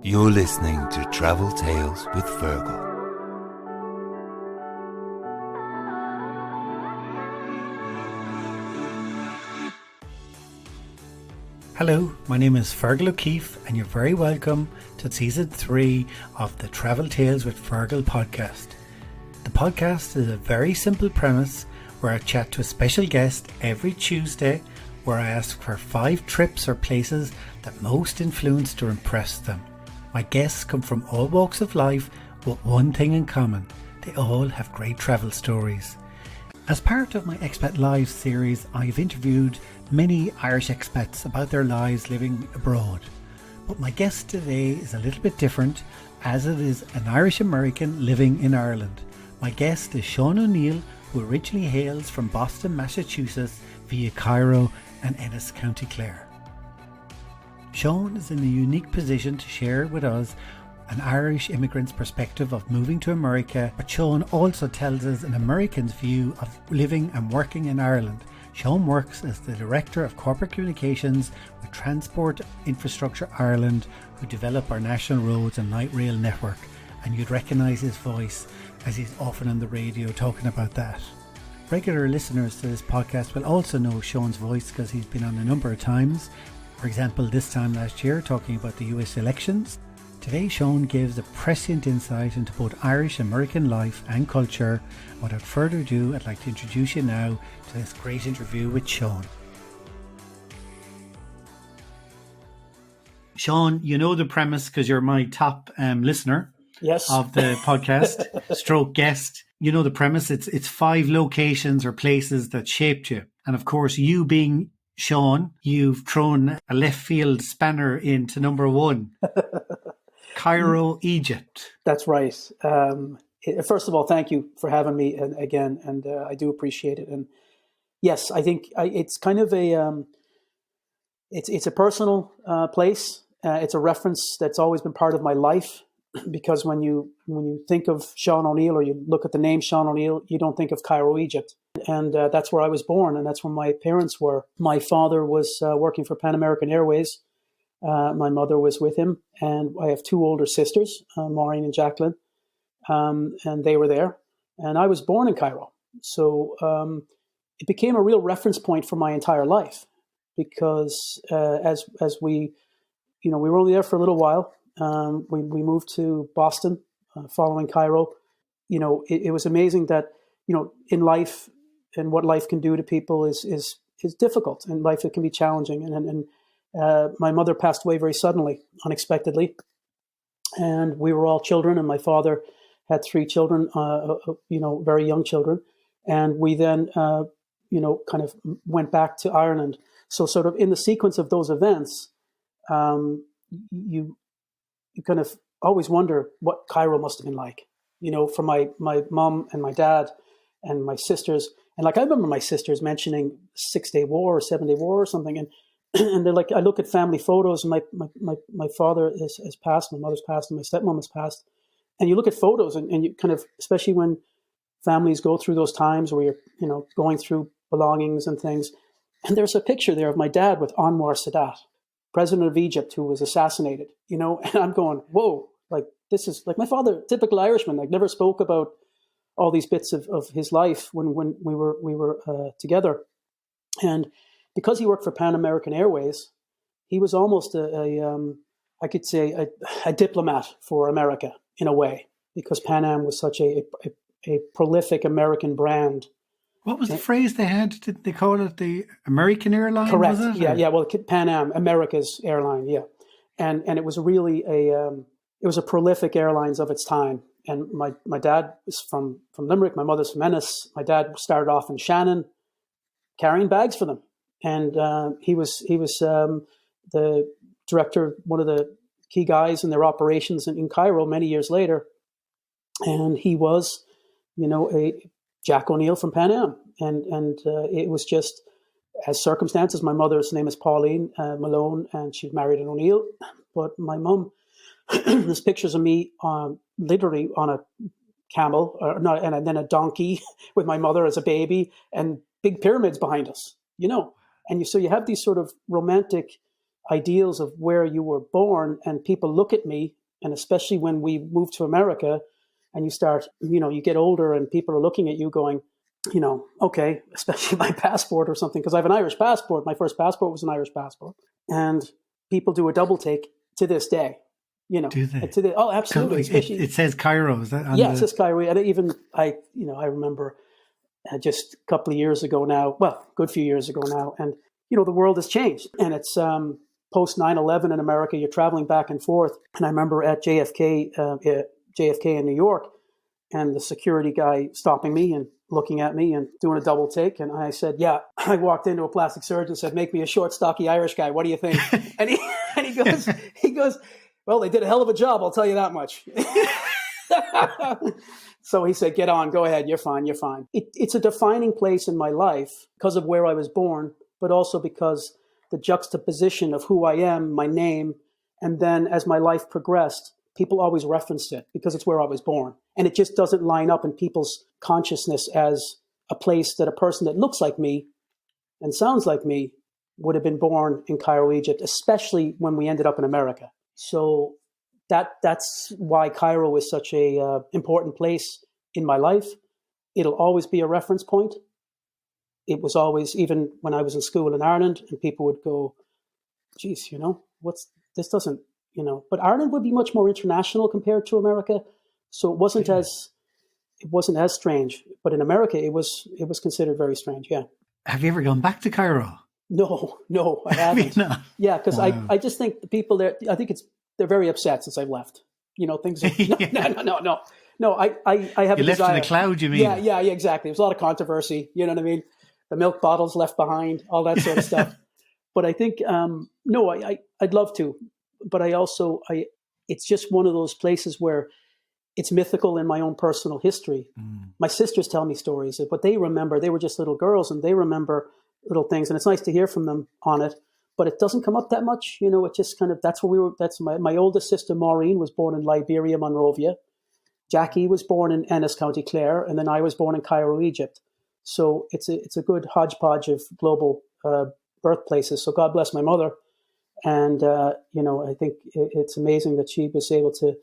You're listening to Travel Tales with Fergal. Hello, my name is Fergal O'Keefe and you're very welcome to Season 3 of the Travel Tales with Fergal podcast. The podcast is a very simple premise where I chat to a special guest every Tuesday where I ask for 5 trips or places that most influenced or impressed them. My guests come from all walks of life with one thing in common: they all have great travel stories. As part of my Expat Lives series, I've interviewed many Irish expats about their lives living abroad. But my guest today is a little bit different, as it is an Irish American living in Ireland. My guest is Sean O'Neill, who originally hails from Boston, Massachusetts via Cairo and Ennis, County Clare. Sean is in a unique position to share with us an Irish immigrant's perspective of moving to America, but Sean also tells us an American's view of living and working in Ireland. Sean works as the Director of Corporate Communications with Transport Infrastructure Ireland, who develop our national roads and light rail network, and you'd recognise his voice as he's often on the radio talking about that. Regular listeners to this podcast will also know Sean's voice because he's been on a number of times. For example, this time last year talking about the US elections. Today, Sean gives a prescient insight into both Irish American life and culture. Without further ado, I'd like to introduce you now to this great interview with Sean. Sean, you know the premise because you're my top listener of the podcast, stroke guest. You know the premise. It's 5 locations or places that shaped you. And of course, you being Sean, you've thrown a left field spanner into number 1. Cairo, Egypt. That's right. First of all, thank you for having me again, and I do appreciate it. And yes, I think it's kind of it's a personal place. It's a reference that's always been part of my life, because when you think of Sean O'Neill, or you look at the name Sean O'Neill, you don't think of Cairo, Egypt. And that's where I was born, and that's where my parents were. My father was working for Pan American Airways. My mother was with him, and I have 2 older sisters, Maureen and Jacqueline, and they were there. And I was born in Cairo. So it became a real reference point for my entire life, because as we, we were only there for a little while. We moved to Boston following Cairo. It was amazing that, in life and what life can do to people is difficult, and life it can be challenging. And my mother passed away very suddenly, unexpectedly, and we were all children. And my father had 3 children, very young children. And we then, kind of went back to Ireland. So, sort of in the sequence of those events, you kind of always wonder what Cairo must have been like. For my mom and my dad and my sisters, and I remember my sisters mentioning 6-Day War or 7-Day War or something, and they're like, I look at family photos, and my father has passed, my mother's passed, and my stepmom has passed. And you look at photos, and you kind of, especially when families go through those times where you're, going through belongings and things. And there's a picture there of my dad with Anwar Sadat, president of Egypt, who was assassinated, and I'm going, whoa, this is my father, typical Irishman, never spoke about all these bits of his life when we were together. And because he worked for Pan American Airways, he was almost I could say a diplomat for America in a way, because Pan Am was such a prolific American brand. What was the phrase they had? Did they call it the American airline? Correct. Was it? Yeah. Well, Pan Am, America's airline. Yeah, and it was really it was a prolific airlines of its time. And my dad is from Limerick. My mother's from Ennis. My dad started off in Shannon, carrying bags for them. And he was the director, one of the key guys in their operations in Cairo many years later. And he was, a Jack O'Neill from Pan Am. And it was just as circumstances. My mother's name is Pauline Malone, and she married an O'Neill. But my mum, there's pictures of me literally on a camel, and then a donkey with my mother as a baby, and big pyramids behind us, And so you have these sort of romantic ideals of where you were born, and people look at me, and especially when we move to America and you start, you get older and people are looking at you going, okay, especially my passport or something, because I have an Irish passport. My first passport was an Irish passport. And people do a double take to this day, Do they? Oh, absolutely. It says Cairo, is that? It says Cairo. And I remember just a couple of years ago now, well, a good few years ago now, and, the world has changed. And it's post 9/11 in America, you're traveling back and forth. And I remember at JFK in New York, and the security guy stopping me and looking at me and doing a double take. And I said, yeah, I walked into a plastic surgeon and said, make me a short, stocky Irish guy. What do you think? and he goes, well, they did a hell of a job. I'll tell you that much. So he said, get on, go ahead. You're fine. It's a defining place in my life because of where I was born, but also because the juxtaposition of who I am, my name, and then as my life progressed, people always referenced it because it's where I was born. And it just doesn't line up in people's consciousness as a place that a person that looks like me and sounds like me would have been born in Cairo, Egypt, especially when we ended up in America. So that's why Cairo is such a important place in my life. It'll always be a reference point. It was always, even when I was in school in Ireland, and people would go, geez, this doesn't, but Ireland would be much more international compared to America. So it wasn't as strange, but in America, it was considered very strange. Yeah. Have you ever gone back to Cairo? No, I haven't. Yeah. Cause wow. I just think the people there, I think they're very upset since I've left, things. No, I have you a left desire. in a cloud, you mean? Yeah, exactly. There's a lot of controversy. You know what I mean? The milk bottles left behind, all that sort of stuff. But I think, I'd love to, but it's just one of those places where it's mythical in my own personal history. My sisters tell me stories of what they remember. They were just little girls and they remember little things, and it's nice to hear from them on it, but it doesn't come up that much. It just kind of, that's my oldest sister, Maureen, was born in Liberia, Monrovia. Jackie was born in Ennis, County Clare, and then I was born in Cairo, Egypt. So it's a good hodgepodge of global birthplaces. So God bless my mother. And, I think it's amazing that she was able to,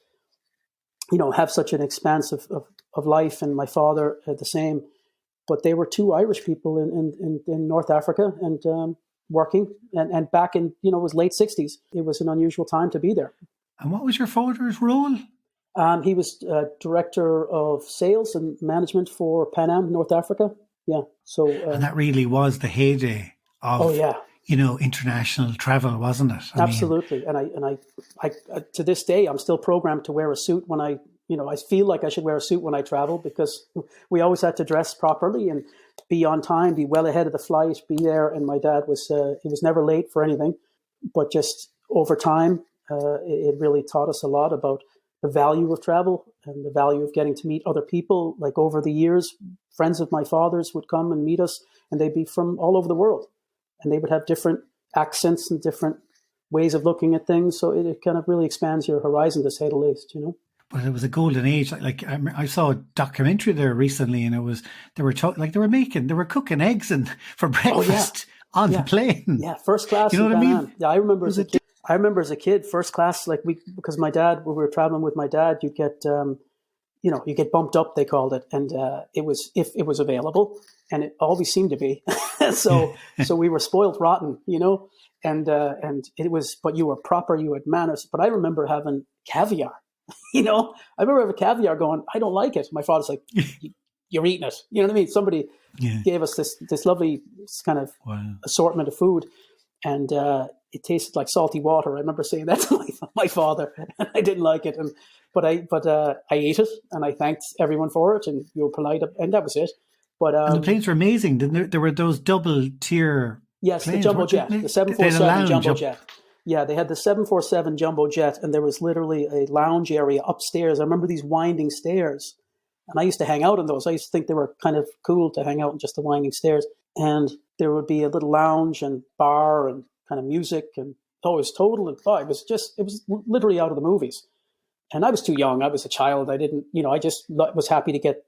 have such an expanse of life, and my father the same. But they were two Irish people in North Africa and working. And back in, it was late 60s. It was an unusual time to be there. And what was your father's role? He was director of sales and management for Pan Am, North Africa. Yeah. So, and that really was the heyday of, international travel, wasn't it? Absolutely. And I to this day, I'm still programmed to wear a suit when I feel like I should wear a suit when I travel, because we always had to dress properly and be on time, be well ahead of the flight, be there. And my dad he was never late for anything, but just over time, it really taught us a lot about the value of travel and the value of getting to meet other people. Like over the years, friends of my father's would come and meet us, and they'd be from all over the world, and they would have different accents and different ways of looking at things. So it kind of really expands your horizon, to say the least, But it was a golden age. Like I saw a documentary there recently, and they were cooking eggs for breakfast on the plane. Yeah, first class. You know what I mean? Yeah, I remember as a kid, first class. Like because my dad, when we were traveling with my dad, you get you get bumped up, they called it, and it was, if it was available, and it always seemed to be. So we were spoiled rotten, and it was, but you were proper, you had manners. But I remember having caviar. I remember having caviar going, I don't like it. My father's like, you're eating it. You know what I mean? Somebody gave us this lovely kind of assortment of food, and it tasted like salty water. I remember saying that to my father. I didn't like it, but I ate it, and I thanked everyone for it, and you were polite, and that was it. But and the planes were amazing, didn't there? There were those double tier. Yes, planes, the jumbo jet, the 747 jumbo jet. Yeah, they had the 747 jumbo jet, and there was literally a lounge area upstairs. I remember these winding stairs, and I used to hang out on those. I used to think they were kind of cool to hang out on just the winding stairs. And there would be a little lounge and bar and kind of music, and it was total. It was literally out of the movies. And I was too young. I was a child. I didn't, I just was happy to get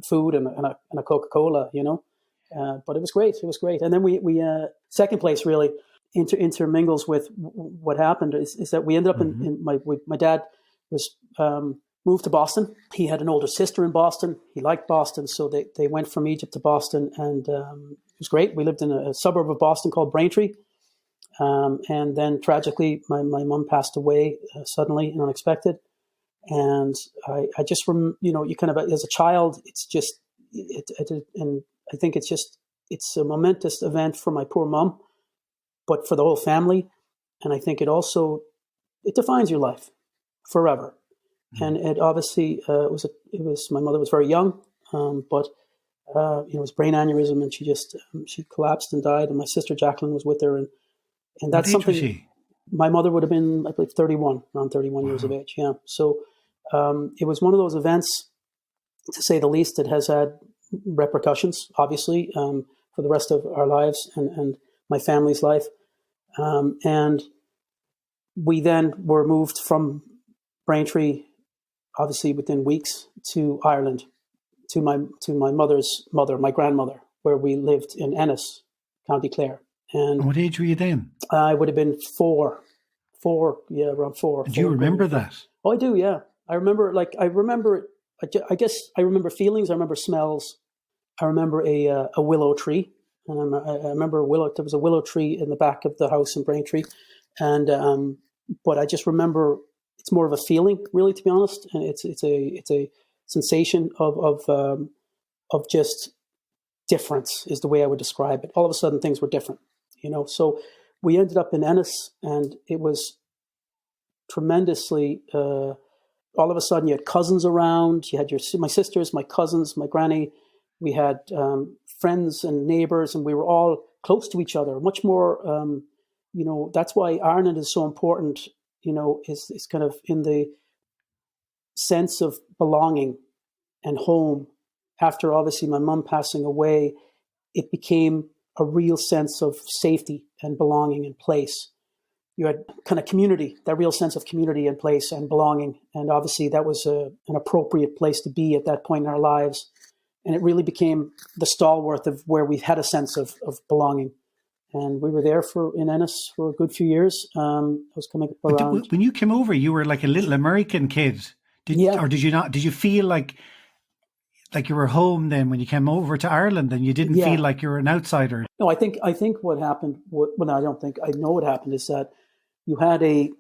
food and a Coca-Cola, but it was great. It was great. And then we second place really intermingles with what happened is that we ended up in my dad was moved to Boston. He had an older sister in Boston. He liked Boston, so they went from Egypt to Boston, and it was great. We lived in a suburb of Boston called Braintree, and then tragically, my mom passed away suddenly and unexpected. And I just you kind of, as a child, it's just and I think it's a momentous event for my poor mom, but for the whole family. And I think it defines your life forever. And it obviously it was my mother was very young, but it was brain aneurysm, and she collapsed and died. And my sister Jacqueline was with her, and that's what age something. Was she? My mother would have been, I believe, 31, around 31 years of age. Yeah, so it was one of those events, to say the least, that has had repercussions, obviously, for the rest of our lives and my family's life. And we then were moved from Braintree, obviously within weeks, to Ireland, to my mother's mother, my grandmother, where we lived in Ennis, County Clare. And what age were you then? I would have been four, around four. Do you remember that? Oh, I do, yeah. I remember I guess I remember feelings, I remember smells. I remember a willow tree. And I remember there was a willow tree in the back of the house in Braintree. And, but I just remember, it's more of a feeling, really, to be honest. And it's a sensation of just difference is the way I would describe it. All of a sudden things were different, So we ended up in Ennis, and it was tremendously, all of a sudden you had cousins around, you had my sisters, my cousins, my granny, we had friends and neighbors, and we were all close to each other, much more, that's why Ireland is so important, is kind of in the sense of belonging and home. After obviously my mum passing away, it became a real sense of safety and belonging and place. You had kind of community, that real sense of community and place and belonging. And obviously that was an appropriate place to be at that point in our lives. And it really became the stalwart of where we had a sense of belonging. And we were there in Ennis for a good few years. I was coming up around. When you came over, you were like a little American kid. Or did you not? Did you feel like you were home then when you came over to Ireland, and you didn't feel like you were an outsider? No, I think what happened. I don't think I know what happened is that you had a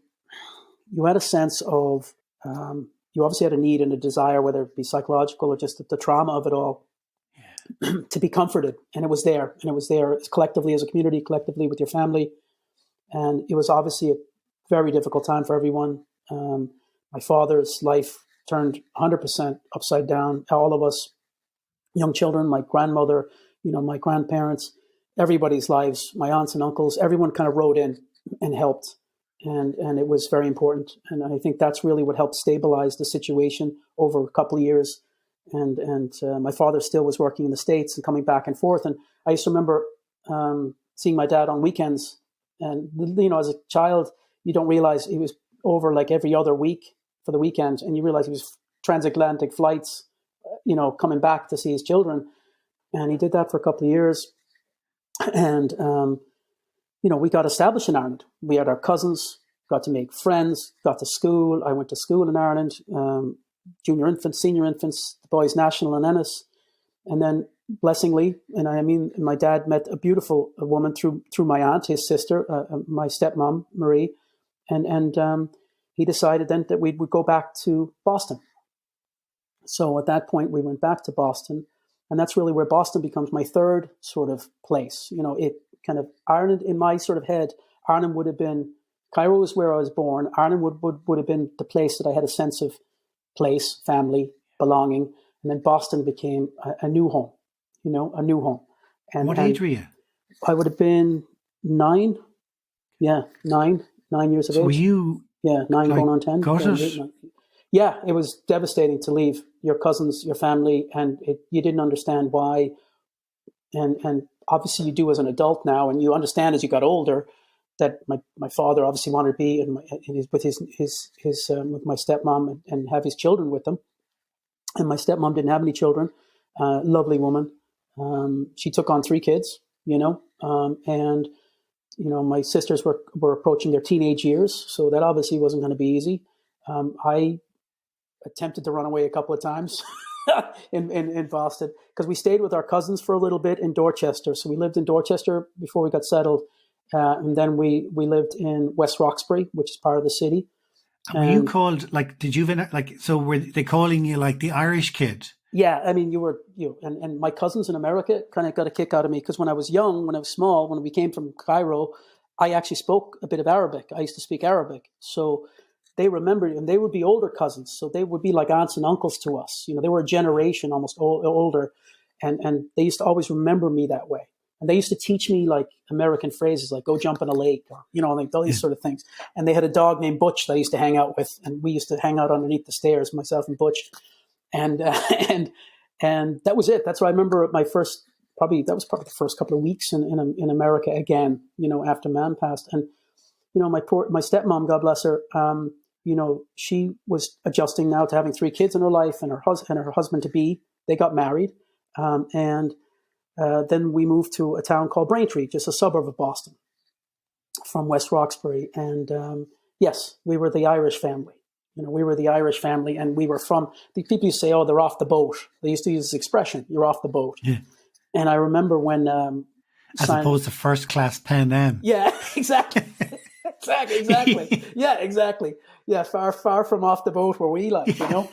sense of you obviously had a need and a desire, whether it be psychological or just the trauma of it all, to be comforted, and it was there, collectively as a community, collectively with your family, and it was obviously a very difficult time for everyone. My father's life turned 100% upside down. All of us, young children, my grandmother, my grandparents, everybody's lives, my aunts and uncles, everyone kind of wrote in and helped. And it was very important. And I think that's really what helped stabilize the situation over a couple of years. And my father still was working in the States and coming back and forth. And I used to remember seeing my dad on weekends. And, as a child, you don't realize he was over like every other week for the weekend. And you realize he was transatlantic flights, coming back to see his children. And he did that for a couple of years. And, we got established in Ireland. We had our cousins, got to make friends, got to school. I went to school in Ireland, junior infants, senior infants, the Boys National in Ennis. And then blessingly, my dad met a beautiful woman through my aunt, his sister, my stepmom, Marie. And he decided then that we would go back to Boston. So at that point, we went back to Boston. And that's really where Boston becomes my third sort of place. It kind of, Ireland, in my sort of head, Ireland would have been, Cairo was where I was born. Ireland would have been the place that I had a sense of place, family, belonging. And then Boston became a new home, a new home. And what age were you? I would have been 9. Yeah, 9 years of age. Were you? Yeah, 9 going on 10. Gutted? Yeah, it was devastating to leave your cousins, your family, and you didn't understand why. And obviously you do as an adult now, and you understand as you got older that my father obviously wanted to be with my stepmom and have his children with them. And my stepmom didn't have any children. Lovely woman. She took on 3 kids, and my sisters were approaching their teenage years, so that obviously wasn't going to be easy. I attempted to run away a couple of times in Boston, because we stayed with our cousins for a little bit in Dorchester. So we lived in Dorchester before we got settled. And then we lived in West Roxbury, which is part of the city. And were you called, so were they calling you like the Irish kid? Yeah, I mean, and my cousins in America kind of got a kick out of me, because when I was young, when I was small, when we came from Cairo, I actually spoke a bit of Arabic. I used to speak Arabic. So they remembered, and they would be older cousins. So they would be like aunts and uncles to us. They were a generation almost older. And they used to always remember me that way. And they used to teach me like American phrases, like go jump in a lake, or, like all these sort of things. And they had a dog named Butch that I used to hang out with. And we used to hang out underneath the stairs, myself and Butch. And that was it. That's why I remember that was probably the first couple of weeks in America again, after Mam passed. And, my stepmom, God bless her, she was adjusting now to having 3 kids in her life, and her husband to be, they got married. Then we moved to a town called Braintree, just a suburb of Boston, from West Roxbury. And yes, we were the Irish family. We were the Irish family, and we were from, the people used to say, oh, they're off the boat. They used to use this expression, you're off the boat. Yeah. And I remember when... as opposed to first class Pan Am. Yeah, exactly. Exactly. Yeah, exactly. Yeah, far from off the boat where we like, but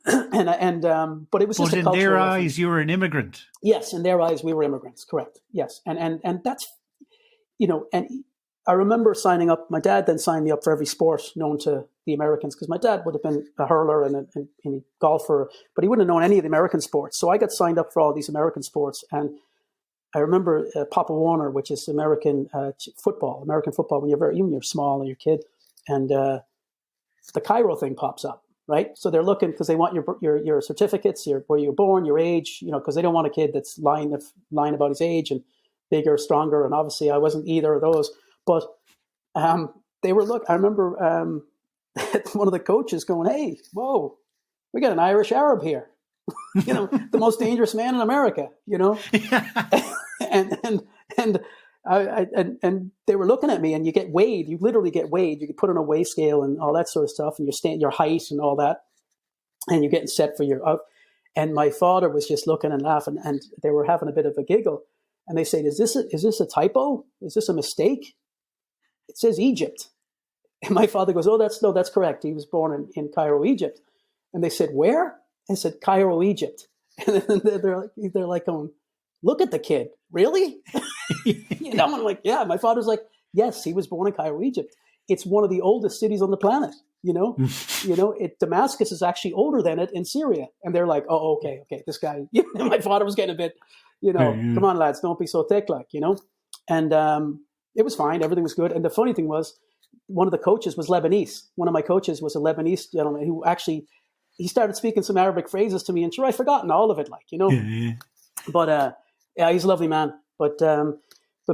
it was just a cultural But in their eyes, reference. you were an immigrant. Yes, in their eyes, we were immigrants. Correct. Yes, and that's, and I remember signing up. My dad then signed me up for every sport known to the Americans, because my dad would have been a hurler and a golfer, but he wouldn't have known any of the American sports. So I got signed up for all these American sports, and I remember Papa Warner, which is American football when you're small and you're a kid, and the Cairo thing pops up, right? So they're looking, because they want your certificates, where you're born, your age, because they don't want a kid that's lying about his age and bigger, stronger, and obviously I wasn't either of those. But they were I remember one of the coaches going, "Hey, whoa, we got an Irish Arab here." The most dangerous man in America, and they were looking at me, and you literally get weighed. You get put on a weigh scale and all that sort of stuff, and your height and all that, and you're getting set for your. And my father was just looking and laughing, and they were having a bit of a giggle, and they said, "Is this a typo? Is this a mistake? It says Egypt." And my father goes, "Oh, that's correct. He was born in Cairo, Egypt." And they said, "Where?" I said, "Cairo, Egypt." And then they're like going, "Look at the kid, really?" I'm like, "Yeah." My father's like, "Yes, he was born in Cairo, Egypt. It's one of the oldest cities on the planet. Damascus is actually older than it in Syria." And they're like, "Oh, okay. This guy." My father was getting a bit, "Come on, lads, don't be so thick, And it was fine. Everything was good. And the funny thing was, one of the coaches was Lebanese. One of my coaches was a Lebanese gentleman who actually. He started speaking some Arabic phrases to me, and sure, I've forgotten all of it, Yeah. But he's a lovely man. But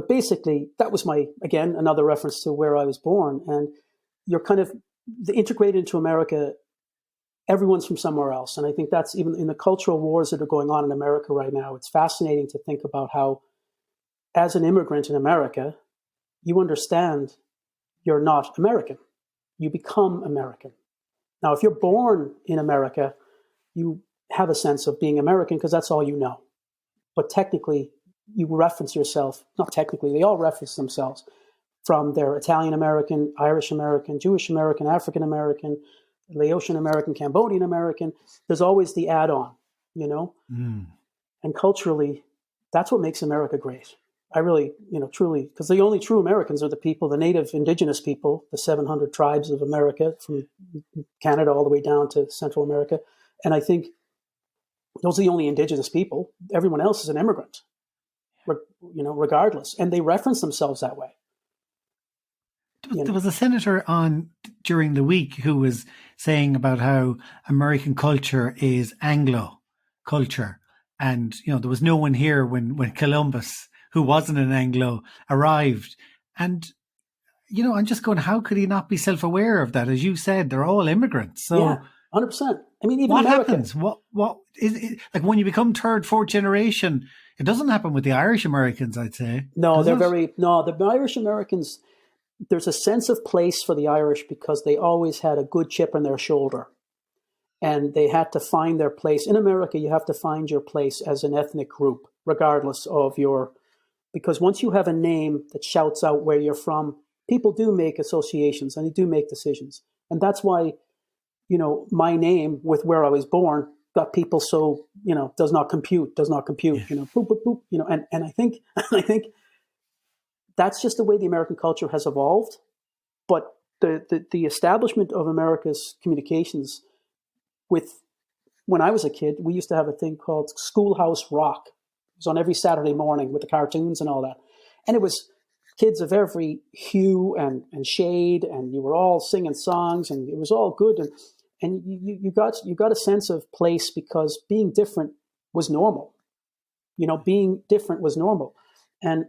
basically, that was another reference to where I was born. And you're kind of integrated into America. Everyone's from somewhere else, and I think that's even in the cultural wars that are going on in America right now. It's fascinating to think about how, as an immigrant in America, you understand you're not American. You become American. Now, if you're born in America, you have a sense of being American because that's all you know. But technically, you reference yourself, not technically, they all reference themselves from their Italian American, Irish American, Jewish American, African American, Laotian American, Cambodian American. There's always the add-on, And culturally, that's what makes America great. I really, truly, because the only true Americans are the people, the native indigenous people, the 700 tribes of America, from Canada all the way down to Central America. And I think those are the only indigenous people. Everyone else is an immigrant, regardless. And they reference themselves that way. There was a senator on during the week who was saying about how American culture is Anglo culture. And, there was no one here when Columbus, who wasn't an Anglo, arrived. And, I'm just going, how could he not be self-aware of that? As you said, they're all immigrants. So 100%. I mean, even What America. happens? What is it, like when you become third, fourth generation? It doesn't happen with the Irish Americans, I'd say. No, does they're it? the Irish Americans, there's a sense of place for the Irish because they always had a good chip on their shoulder. And they had to find their place. In America, you have to find your place as an ethnic group, regardless of because once you have a name that shouts out where you're from, people do make associations and they do make decisions. And that's why, my name with where I was born got people so, does not compute, Yeah. boop, boop, boop, and I think, I think that's just the way the American culture has evolved. But the establishment of America's communications when I was a kid, we used to have a thing called Schoolhouse Rock. It was on every Saturday morning with the cartoons and all that. And it was kids of every hue and shade, and you were all singing songs, and it was all good. And you got a sense of place because being different was normal. Being different was normal. And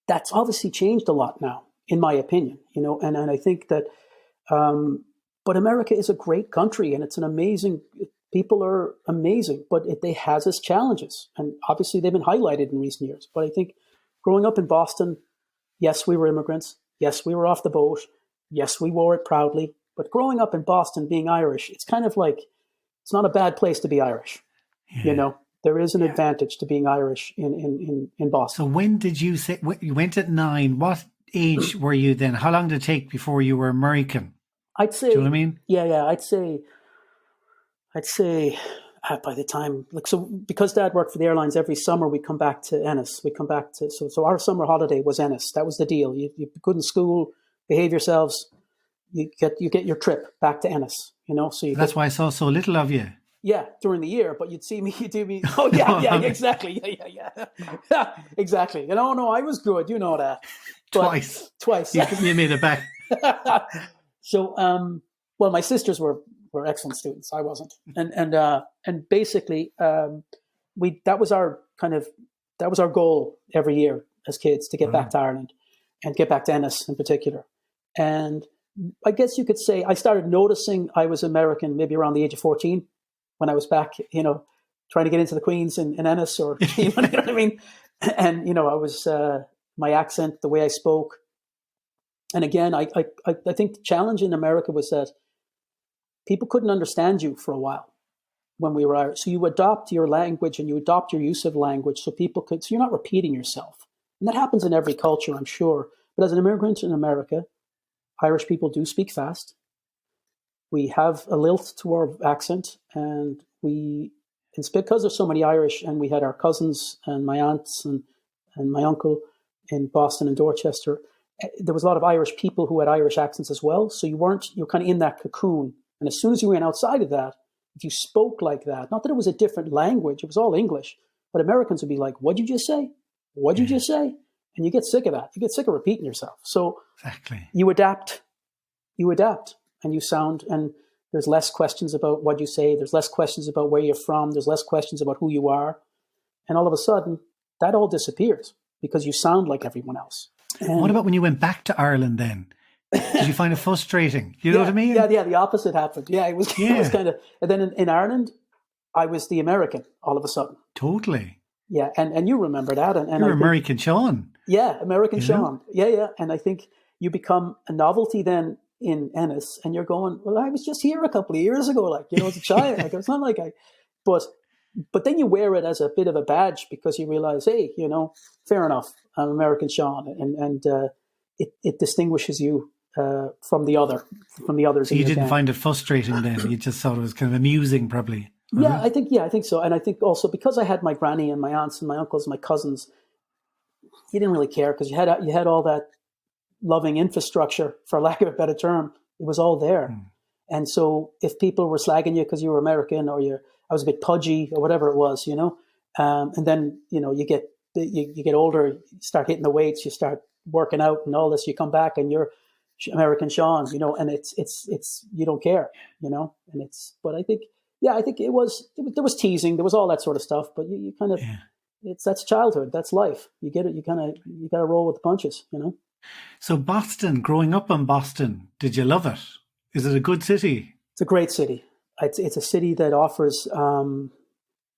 that's obviously changed a lot now, in my opinion, and I think that, but America is a great country and it's people are amazing, but they has its challenges. And obviously they've been highlighted in recent years. But I think growing up in Boston, yes, we were immigrants. Yes, we were off the boat. Yes, we wore it proudly. But growing up in Boston, being Irish, it's kind of like, it's not a bad place to be Irish. Yeah. There is an advantage to being Irish in Boston. So when did you say you went at 9? What age were you then? How long did it take before you were American? I'd say, Do you know what I mean? Yeah. I'd say by the time, because Dad worked for the airlines, every summer we come back to Ennis. So our summer holiday was Ennis. That was the deal. You good in school, behave yourselves. You get your trip back to Ennis. So That's why I saw so little of you. Yeah, during the year, but you'd see me, oh yeah, exactly. Yeah. Exactly. No, I was good, that. But Twice. You made it back. So, well, my sisters were excellent students. I wasn't. And basically, that was our goal every year as kids, to get back to Ireland and get back to Ennis in particular. And I guess you could say I started noticing I was American maybe around the age of 14. When I was back, trying to get into the Queens in Ennis, or you know what I mean, and I was my accent, the way I spoke, and again, I think the challenge in America was that people couldn't understand you for a while when we were Irish. So you adopt your language and you adopt your use of language, so you're not repeating yourself, and that happens in every culture, I'm sure. But as an immigrant in America, Irish people do speak fast. We have a lilt to our accent, and it's because there's so many Irish, and we had our cousins and my aunts and my uncle in Boston and Dorchester. There was a lot of Irish people who had Irish accents as well. So you're kind of in that cocoon. And as soon as you went outside of that, if you spoke like that, not that it was a different language, it was all English, but Americans would be like, "What'd you just say? What'd you just say?" And you get sick of that. You get sick of repeating yourself. So exactly. You adapt. And you sound, and there's less questions about what you say. There's less questions about where you're from. There's less questions about who you are. And all of a sudden, that all disappears because you sound like everyone else. And what about when you went back to Ireland then? Did you find it frustrating? You know what I mean? Yeah, the opposite happened. Yeah, it was kind of, and then in Ireland, I was the American all of a sudden. Totally. Yeah, and you remember that. And you're American Sean. Yeah, American Sean. Yeah. And I think you become a novelty then in Ennis, and you're going, well, I was just here a couple of years ago, as a child. It's not like but then you wear it as a bit of a badge because you realize, hey, fair enough, I'm American Sean, and it distinguishes you from the others. So you didn't find it frustrating then? You just thought it was kind of amusing, probably. Yeah, I think so. And I think also because I had my granny and my aunts and my uncles and my cousins, you didn't really care because you had all that loving infrastructure, for lack of a better term. It was all there. And so if people were slagging you because you were American, or I was a bit pudgy or whatever it was, and then, you get older, you start hitting the weights, you start working out and all this, you come back and you're American Sean, and it's, you don't care, but I think there was teasing, there was all that sort of stuff, but you kind of, that's childhood, that's life. You get it. You got to roll with the punches, So Boston, growing up in Boston, did you love it? Is it a good city? It's a great city. It's a city that offers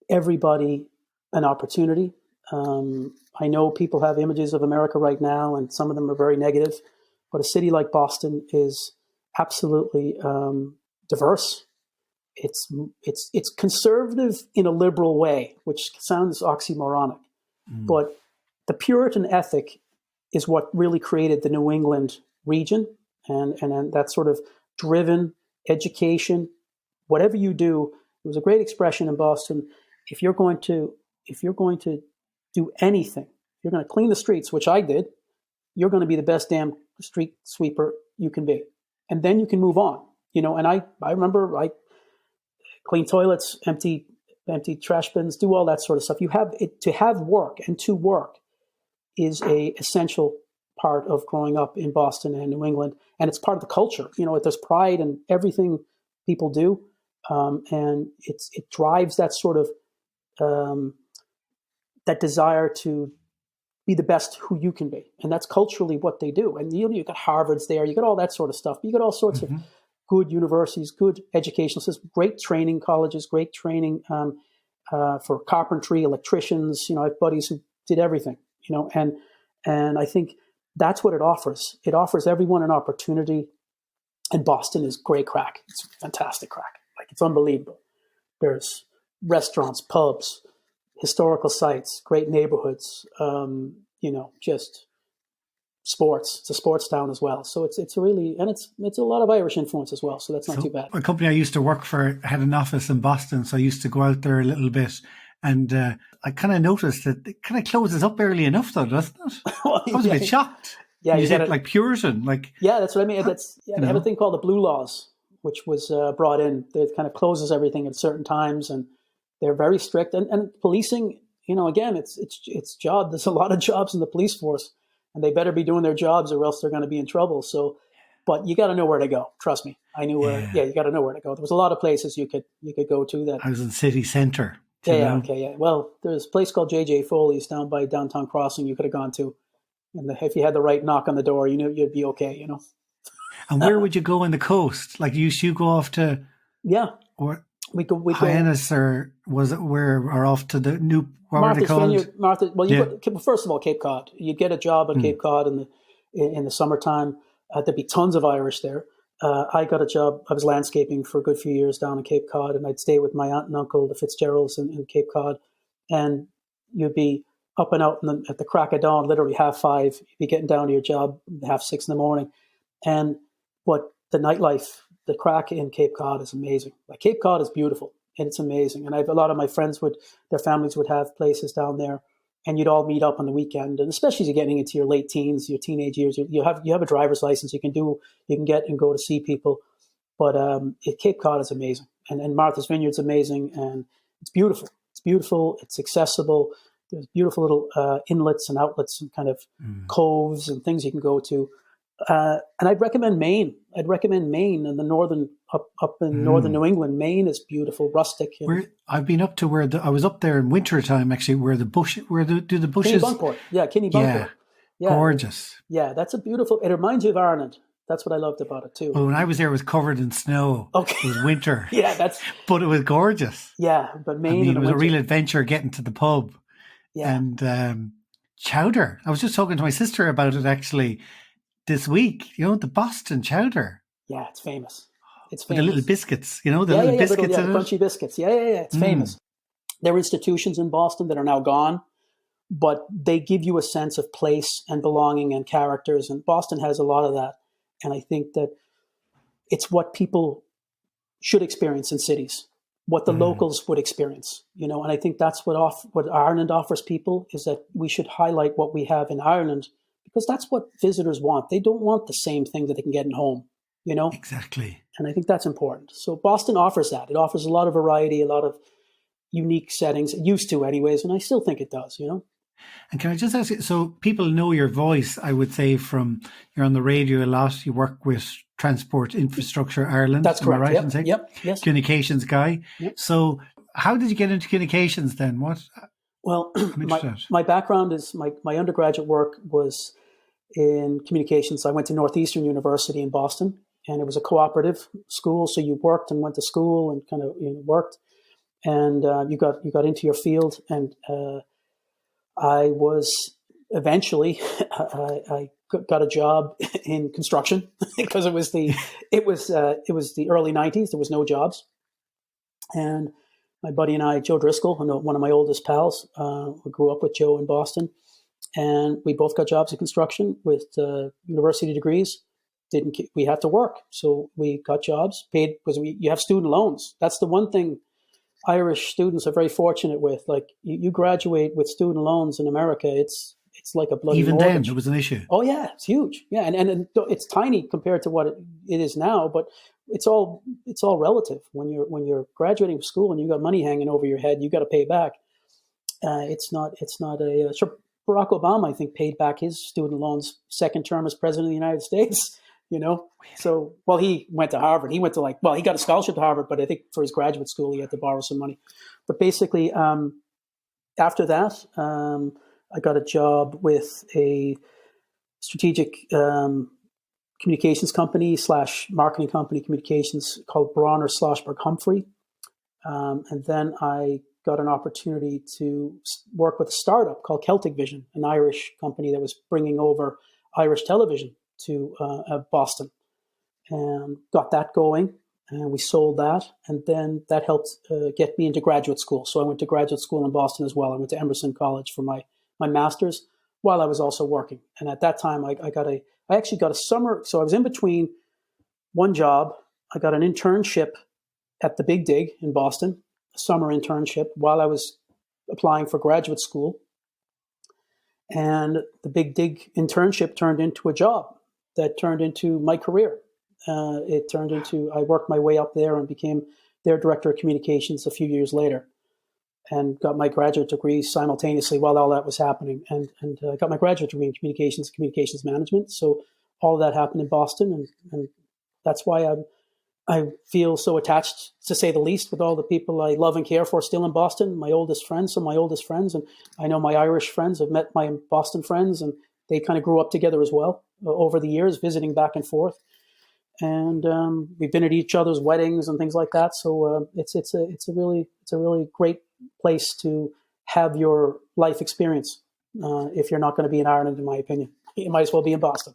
everybody an opportunity. I know people have images of America right now, and some of them are very negative. But a city like Boston is absolutely diverse. It's conservative in a liberal way, which sounds oxymoronic. But the Puritan ethic is what really created the New England region, and that sort of driven education. Whatever you do, it was a great expression in Boston. If you're going to do anything, you're going to clean the streets, which I did. You're going to be the best damn street sweeper you can be, and then you can move on. And I remember I clean toilets, empty trash bins, do all that sort of stuff. You have it to have work, and to work is a essential part of growing up in Boston and New England, and it's part of the culture. There's pride in everything people do, and it drives that sort of that desire to be the best who you can be, and that's culturally what they do. And you got Harvard's there, you got all that sort of stuff, but you got all sorts of good universities, good educational systems, great training colleges, great training for carpentry, electricians. I have buddies who did everything. And I think that's what it offers. It offers everyone an opportunity. And Boston is great crack. It's fantastic crack. Like, it's unbelievable. There's restaurants, pubs, historical sites, great neighborhoods, just sports. It's a sports town as well. So it's really, and it's a lot of Irish influence as well. So that's not too bad. A company I used to work for had an office in Boston. So I used to go out there a little bit. And I kind of noticed that it kind of closes up early enough, though, doesn't it? Well, I was a bit shocked. Yeah, you said like Puritan, Yeah, that's what I mean. They have a thing called the Blue Laws, which was brought in. It kind of closes everything at certain times, and they're very strict. And policing, again, it's job. There's a lot of jobs in the police force, and they better be doing their jobs, or else they're going to be in trouble. So, but you got to know where to go. Trust me, I knew where. Yeah, you got to know where to go. There was a lot of places you could go to. That I was in city centre. Yeah. Well, there's a place called J.J. Foley's down by Downtown Crossing you could have gone to. And if you had the right knock on the door, you'd be okay, And where would you go on the coast? Like, you go off to... Yeah. Or we go Ennis, or was it or off to the new... What Martha's were they called? Vineyard, go, first of all, Cape Cod. You'd get a job at Cape Cod in the summertime. There'd be tons of Irish there. I got a job. I was landscaping for a good few years down in Cape Cod, and I'd stay with my aunt and uncle, the Fitzgeralds, in Cape Cod. And you'd be up and out at the crack of dawn, literally 5:30. You'd be getting down to your job 6:30 in the morning. But the nightlife, the crack in Cape Cod is amazing. Like, Cape Cod is beautiful, and it's amazing. And a lot of my friends their families would have places down there, and you'd all meet up on the weekend. And especially as you're getting into your late teens, your teenage years, you have a driver's license. You can get and go to see people. But Cape Cod is amazing, and Martha's Vineyard's amazing, and it's beautiful. It's beautiful. It's accessible. There's beautiful little inlets and outlets and kind of coves and things you can go to. And I'd recommend Maine. In the northern up in northern New England. Maine is beautiful, rustic. I've been up to I was up there in winter time, actually, where the bushes. Kennybunkport. Yeah, Kennybunkport. Yeah, gorgeous. Yeah, that's a beautiful. It reminds you of Ireland. That's what I loved about it too. Well, when I was there, it was covered in snow. Okay, it was winter. But it was gorgeous. Yeah, but Maine. It was a real adventure getting to the pub. Yeah, and chowder. I was just talking to my sister about it actually this week. The Boston chowder. Yeah, it's famous. It's famous. The little biscuits, little biscuits. Crunchy biscuits. Yeah. It's famous. There are institutions in Boston that are now gone, but they give you a sense of place and belonging and characters. And Boston has a lot of that. And I think that it's what people should experience in cities, what the locals would experience, And I think that's what Ireland offers people, is that we should highlight what we have in Ireland, because that's what visitors want. They don't want the same thing that they can get in home, Exactly. And I think that's important. So Boston offers that. It offers a lot of variety, a lot of unique settings. It used to anyways, and I still think it does, And can I just ask you, so people know your voice, I would say, from you're on the radio a lot, you work with Transport Infrastructure Ireland. That's correct. Am I right in saying? Yep. Yes. Communications guy. Yep. So how did you get into communications then? What? Well, my background is my undergraduate work was in communications. I went to Northeastern University in Boston, and it was a cooperative school. So you worked and went to school and kind of worked, and you got into your field. And I was eventually I got a job in construction because it was the early 90s. There was no jobs, and my buddy and I, Joe Driscoll, one of my oldest pals, we grew up with Joe in Boston, and we both got jobs in construction with university degrees. We had to work, so we got jobs, paid because you have student loans. That's the one thing Irish students are very fortunate with. Like you graduate with student loans in America, it's like a bloody even mortgage. then it was an issue. Oh yeah, it's huge. Yeah, and it's tiny compared to what it is now, but it's all relative. When you're graduating from school and you got money hanging over your head, you got to pay back. It's not a sure. Barack Obama, I think, paid back his student loans second term as president of the United States. So he went to Harvard. He got a scholarship to Harvard, but I think for his graduate school he had to borrow some money. But basically, after that, I got a job with a strategic communications company / marketing company communications called Bronner Schlossberg Humphrey. And then I got an opportunity to work with a startup called Celtic Vision, an Irish company that was bringing over Irish television to Boston, and got that going. And we sold that. And then that helped get me into graduate school. So I went to graduate school in Boston as well. I went to Emerson College for my master's while I was also working. And at that time, I actually got a summer. So I was in between one job. I got an internship at the Big Dig in Boston, a summer internship while I was applying for graduate school. And the Big Dig internship turned into a job that turned into my career. I worked my way up there and became their director of communications a few years later, and got my graduate degree simultaneously while all that was happening. And I got my graduate degree in communications management. So all of that happened in Boston, and that's why I feel so attached, to say the least, with all the people I love and care for still in Boston. My oldest friends, and I know my Irish friends. I've met my Boston friends, and they kind of grew up together as well over the years, visiting back and forth. And we've been at each other's weddings and things like that. So it's a really great place to have your life experience. If you're not going to be in Ireland, in my opinion, you might as well be in Boston.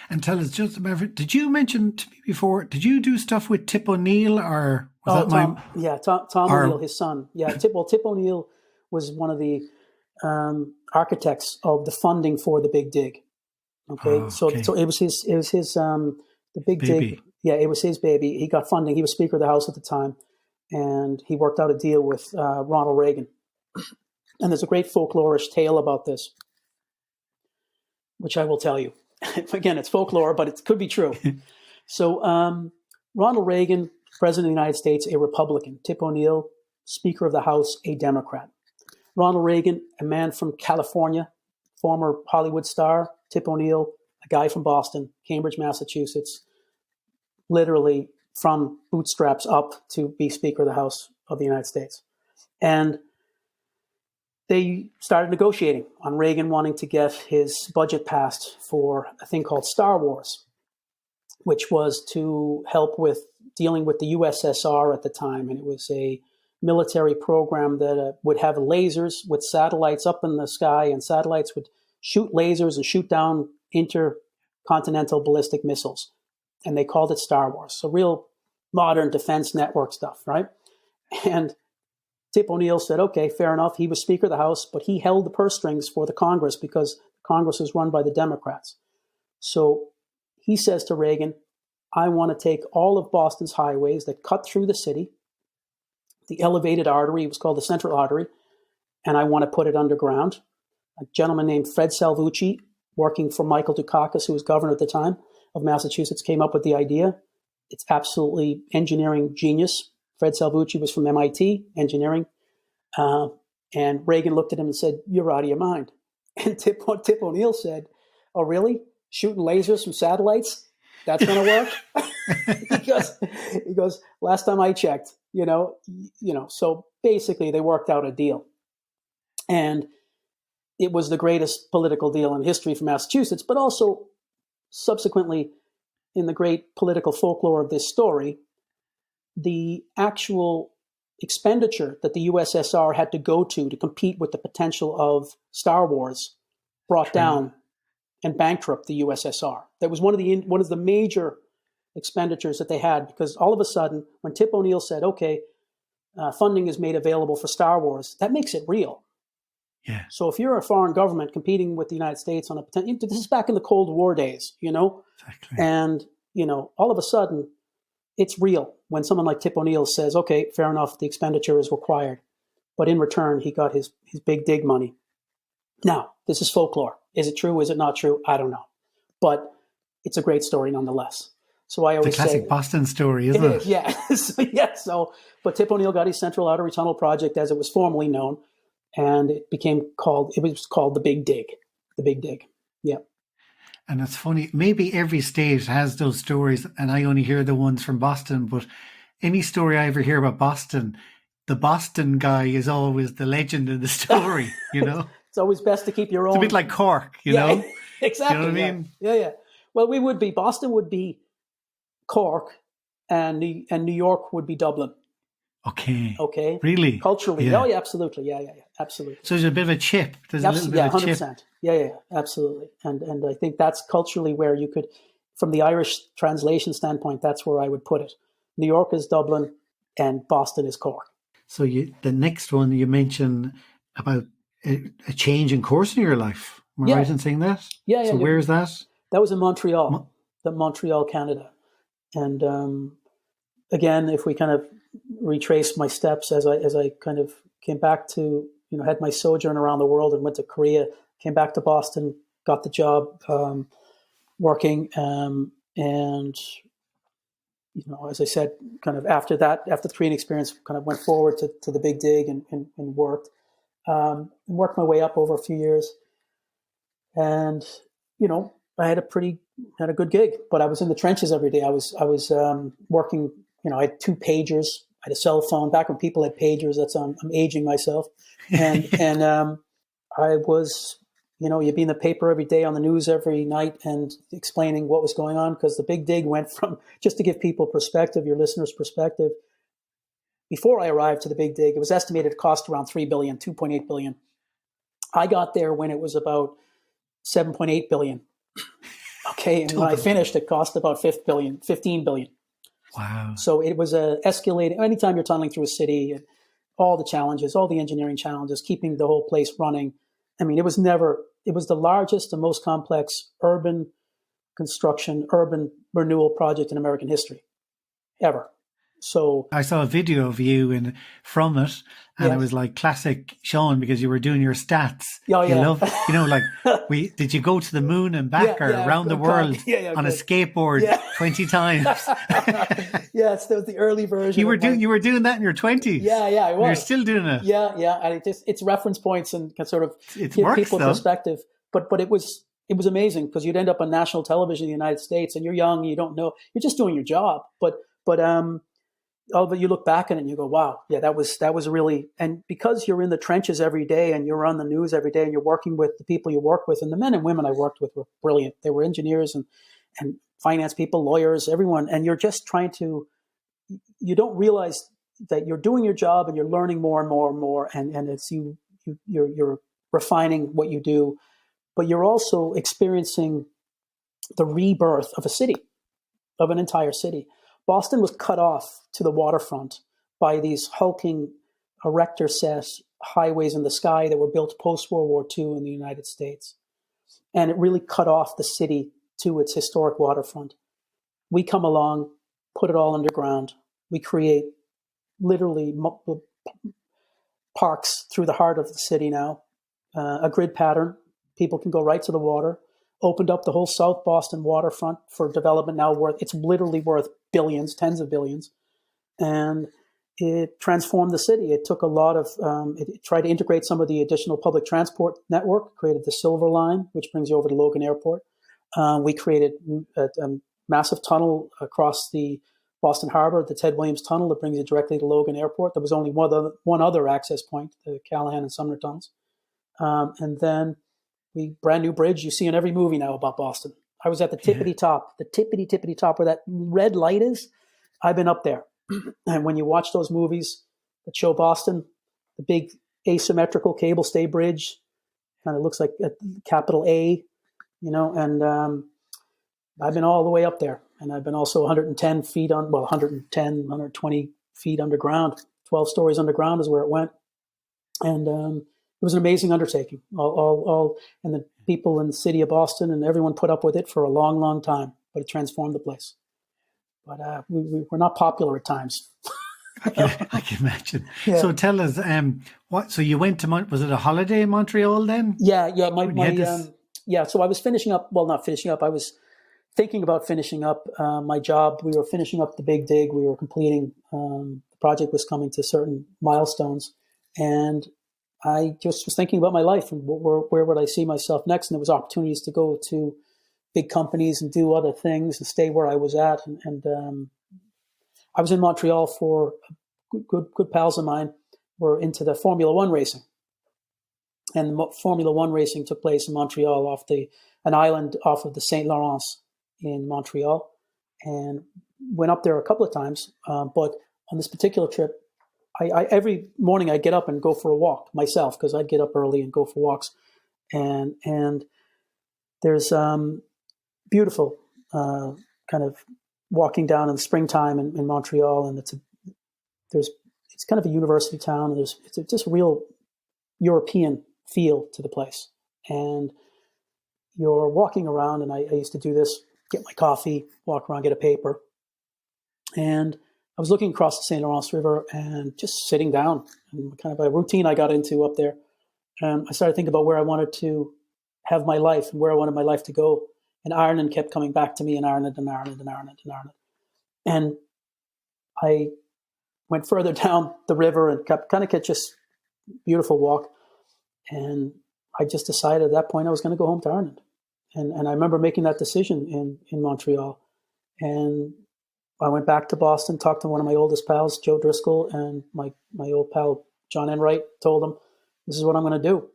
And tell us, just about, did you mention to me before, did you do stuff with Tip O'Neill, or was that Tom? Yeah, Tom O'Neill, his son. Yeah, Tip O'Neill was one of the architects of the funding for the Big Dig. Okay, so it was his the Big baby. Dig. Yeah, it was his baby. He got funding. He was Speaker of the House at the time, and he worked out a deal with Ronald Reagan. And there's a great folklorish tale about this, which I will tell you. Again, it's folklore, but it could be true. So Ronald Reagan, President of the United States, a Republican. Tip O'Neill, Speaker of the House, a Democrat. Ronald Reagan, a man from California, former Hollywood star. Tip O'Neill, a guy from Boston, Cambridge, Massachusetts, literally from bootstraps up to be Speaker of the House of the United States. And they started negotiating on Reagan wanting to get his budget passed for a thing called Star Wars, which was to help with dealing with the USSR at the time. And it was a military program that would have lasers with satellites up in the sky, and satellites would shoot lasers and shoot down intercontinental ballistic missiles. And they called it Star Wars. So real modern defense network stuff, right? And Tip O'Neill said, okay, fair enough. He was Speaker of the House, but he held the purse strings for the Congress because Congress was run by the Democrats. So he says to Reagan, I want to take all of Boston's highways that cut through the city, the elevated artery, it was called the Central Artery, and I want to put it underground. A gentleman named Fred Salvucci, working for Michael Dukakis, who was governor at the time of Massachusetts, came up with the idea. It's absolutely engineering genius. Fred Salvucci was from MIT, engineering. And Reagan looked at him and said, you're out of your mind. And Tip O'Neill said, oh, really? Shooting lasers from satellites? That's going to work? he goes, last time I checked, so basically they worked out a deal. And it was the greatest political deal in history for Massachusetts, but also subsequently in the great political folklore of this story, the actual expenditure that the USSR had to go to compete with the potential of Star Wars brought down and bankrupt the USSR. That was one of the major expenditures that they had, because all of a sudden, when Tip O'Neill said, okay, funding is made available for Star Wars, that makes it real. Yeah. So if you're a foreign government competing with the United States on a potential, this is back in the Cold War days, Exactly. And, all of a sudden it's real when someone like Tip O'Neill says, okay, fair enough, the expenditure is required. But in return, he got his big dig money. Now, this is folklore. Is it true? Is it not true? I don't know. But it's a great story nonetheless. So I always say... It's a classic Boston story, isn't it? Yeah. But Tip O'Neill got his Central Artery Tunnel project, as it was formerly known, and it was called the Big Dig. The Big Dig. Yeah. And it's funny, maybe every state has those stories, and I only hear the ones from Boston, but any story I ever hear about Boston, the Boston guy is always the legend in the story, It's always best to keep your own. It's a bit like Cork, you know? Exactly. You know what I mean? Yeah. Well, Boston would be Cork, and New York would be Dublin. Okay. Really? Culturally. Yeah. Oh, yeah, absolutely. Yeah, absolutely. So there's a bit of a chip. There's a little bit of a 100%. chip. Yeah, absolutely. And I think that's culturally where you could, from the Irish translation standpoint, that's where I would put it. New York is Dublin and Boston is Cork. So the next one you mentioned about a change in course in your life. Am I right in saying that? Yeah. So where is that? That was in Montreal, Montreal, Canada. And again, if we kind of retrace my steps as I kind of came back to, had my sojourn around the world and went to Korea, came back to Boston, got the job working. And, as I said, kind of after the Korean experience, kind of went forward to the Big Dig and worked. And worked my way up over a few years. And, I had a good gig, but I was in the trenches every day. I was working, I had 2 pagers. I had a cell phone back when people had pagers. I'm aging myself. And I was, you'd be in the paper every day, on the news every night, and explaining what was going on, because the Big Dig went from, just to give people perspective, your listeners perspective, before I arrived to the Big Dig, it was estimated to cost around $3 billion, $2.8 billion. I got there when it was about $7.8 billion. Okay, and when I finished, it cost about $15 billion. Wow. So it was escalating. Anytime you're tunneling through a city, and all the challenges, all the engineering challenges, keeping the whole place running. I mean, it was the largest and most complex urban construction, urban renewal project in American history, ever. So I saw a video of you from it, and it was like classic Sean, because you were doing your stats. Oh, yeah. You love, did you go to the moon and back, or around the world on a skateboard 20 times? Yes, that was the early version. You were doing that in your 20s. Yeah, I was. You're still doing it. Yeah, and it's reference points and can sort of give people perspective. But it was amazing, because you'd end up on national television in the United States, and you're young, you don't know, you're just doing your job. But you look back at it and you go, wow, yeah, that was really, and because you're in the trenches every day and you're on the news every day and you're working with the people you work with, and the men and women I worked with were brilliant. They were engineers and finance people, lawyers, everyone. And you're just you don't realize that you're doing your job and you're learning more and more and more. And it's you're refining what you do, but you're also experiencing the rebirth of a city, of an entire city. Boston was cut off to the waterfront by these hulking erector set highways in the sky that were built post-World War II in the United States. And it really cut off the city to its historic waterfront. We come along, put it all underground. We create literally parks through the heart of the city now, a grid pattern. People can go right to the water. Opened up the whole South Boston waterfront for development now it's literally worth billions, tens of billions. And it transformed the city. It took a lot of, it tried to integrate some of the additional public transport network, created the Silver Line, which brings you over to Logan Airport. We created a massive tunnel across the Boston Harbor, the Ted Williams Tunnel, that brings you directly to Logan Airport. There was only one other access point, the Callahan and Sumner tunnels. And then brand new bridge you see in every movie now about Boston. I was at the tippity top where that red light is. I've been up there. And when you watch those movies that show Boston, the big asymmetrical cable stay bridge, kind of looks like a capital A, and I've been all the way up there. And I've been also 110 feet 120 feet underground. 12 stories underground is where it went. And it was an amazing undertaking. And the people in the city of Boston and everyone put up with it for a long, long time, but it transformed the place. But we're not popular at times. I can imagine. Yeah. So tell us, so you went to, was it a holiday in Montreal then? Yeah. So I was finishing up, not finishing up. I was thinking about finishing up my job. We were finishing up the big dig. We were completing, the project was coming to certain milestones. And I just was thinking about my life and where would I see myself next? And there was opportunities to go to big companies and do other things and stay where I was at. And I was in Montreal for good pals of mine were into the Formula One racing. And Formula One racing took place in Montreal off an island off of the St. Lawrence in Montreal, and went up there a couple of times. But on this particular trip, I every morning I'd get up and go for a walk myself because I'd get up early and go for walks. And there's beautiful kind of walking down in the springtime in Montreal, and it's kind of a university town, and it's just a real European feel to the place. And you're walking around, and I used to do this, get my coffee, walk around, get a paper. And I was looking across the St. Lawrence River and just sitting down, and kind of a routine I got into up there. And I started thinking about where I wanted to have my life and where I wanted my life to go. And Ireland kept coming back to me, and Ireland. And I went further down the river and kept just beautiful walk. And I just decided at that point I was going to go home to Ireland. And I remember making that decision in Montreal. And I went back to Boston, talked to one of my oldest pals, Joe Driscoll, and my old pal, John Enright, told them, this is what I'm going to do.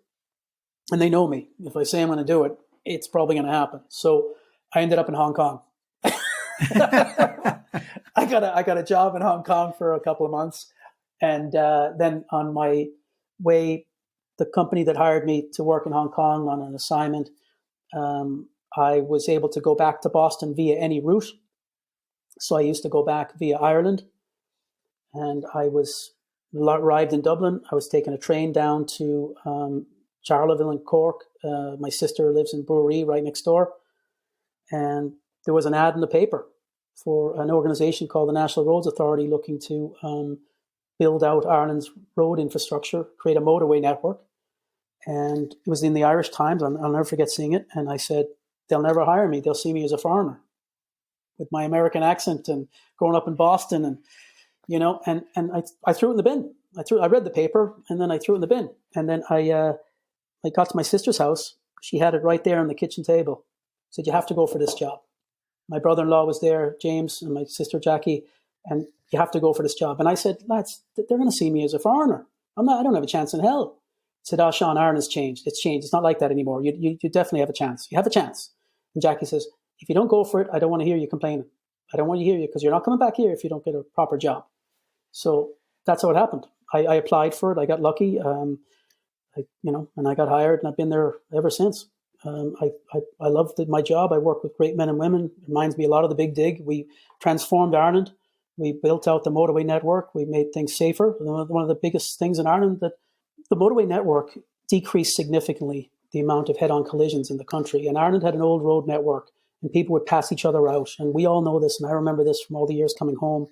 And they know me. If I say I'm going to do it, it's probably going to happen. So I ended up in Hong Kong. I got a job in Hong Kong for a couple of months. And then on my way, the company that hired me to work in Hong Kong on an assignment, I was able to go back to Boston via any route. So I used to go back via Ireland. And I arrived in Dublin. I was taking a train down to Charleville in Cork. My sister lives in Brewery right next door. And there was an ad in the paper for an organization called the National Roads Authority looking to build out Ireland's road infrastructure, create a motorway network. And it was in the Irish Times. I'll never forget seeing it. And I said, they'll never hire me. They'll see me as a foreigner with my American accent and growing up in Boston. And, I threw it in the bin. I read the paper and then I threw it in the bin. And then I got to my sister's house. She had it right there on the kitchen table. Said, you have to go for this job. My brother-in-law was there, James, and my sister Jackie, and you have to go for this job. And I said, lads, they're going to see me as a foreigner. I don't have a chance in hell. I said, Sean, Ireland's changed. It's changed. It's not like that anymore. You definitely have a chance. You have a chance. And Jackie says, if you don't go for it, I don't want to hear you complaining. I don't want to hear you because you're not coming back here if you don't get a proper job. So that's how it happened. I applied for it. I got lucky, and I got hired, and I've been there ever since. I loved my job. I work with great men and women. It reminds me a lot of the Big Dig. We transformed Ireland. We built out the motorway network. We made things safer. One of the biggest things in Ireland, that the motorway network decreased significantly the amount of head-on collisions in the country. And Ireland had an old road network, and people would pass each other out. And we all know this, and I remember this from all the years coming home.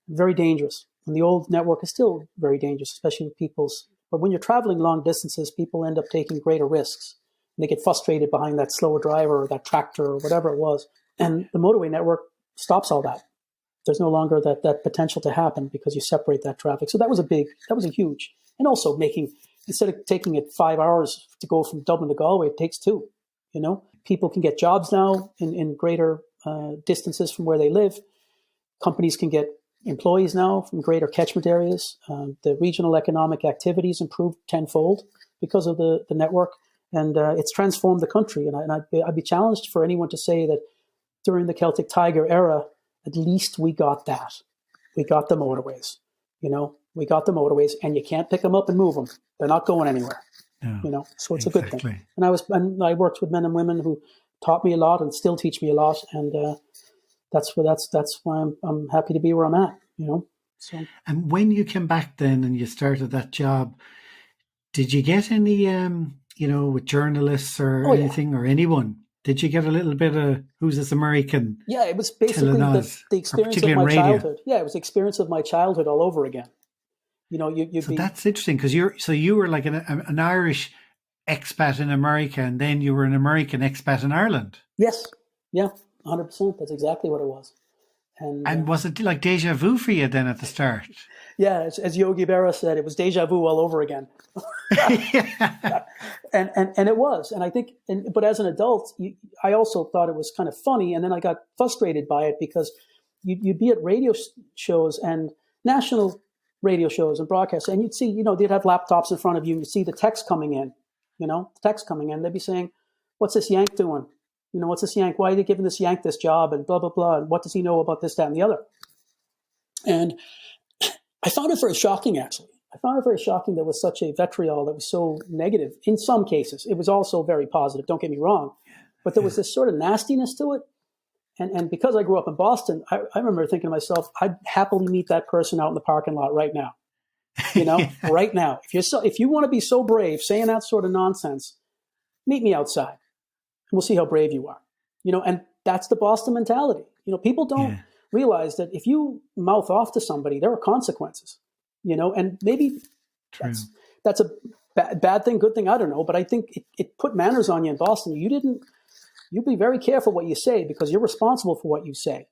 Very dangerous. And the old network is still very dangerous, especially with people's. But when you're traveling long distances, people end up taking greater risks. And they get frustrated behind that slower driver or that tractor or whatever it was. And the motorway network stops all that. There's no longer that potential to happen because you separate that traffic. So that was a huge. And also instead of taking it 5 hours to go from Dublin to Galway, it takes 2. People can get jobs now in greater distances from where they live. Companies can get employees now from greater catchment areas. The regional economic activities improved tenfold because of the network. And it's transformed the country. And I'd be challenged for anyone to say that during the Celtic Tiger era, at least we got that. We got the motorways, we got the motorways, and you can't pick them up and move them. They're not going anywhere, No, so it's exactly. a good thing. And I worked with men and women who taught me a lot and still teach me a lot. And that's why I'm happy to be where I'm at, So. And when you came back then and you started that job, did you get any, with journalists or anything or anyone? Did you get a little bit of who's this American? Yeah, it was basically the experience of my childhood. Yeah, it was the experience of my childhood all over again. That's interesting because you were like an Irish expat in America, and then you were an American expat in Ireland. Yes, yeah, 100%. That's exactly what it was. And was it like deja vu for you then at the start? Yeah, as Yogi Berra said, it was deja vu all over again. and it was. And I think, but as an adult, I also thought it was kind of funny. And then I got frustrated by it because you'd be at radio shows and national radio shows and broadcasts, and you'd see, they'd have laptops in front of you. And you'd see the text coming in, They'd be saying, "What's this Yank doing? What's this Yank? Why are they giving this Yank this job? And blah, blah, blah. And what does he know about this, that, and the other?" And I found it very shocking, actually. I found it very shocking there was such a vitriol that was so negative. In some cases, it was also very positive, don't get me wrong. But there was this sort of nastiness to it. And because I grew up in Boston, I remember thinking to myself, I'd happily meet that person out in the parking lot right now. Right now. If you want to be so brave saying that sort of nonsense, meet me outside. We'll see how brave you are. And that's the Boston mentality. People don't realize that if you mouth off to somebody, there are consequences, and maybe that's a bad thing, good thing, I don't know. But I think it put manners on you in Boston. You be very careful what you say because you're responsible for what you say.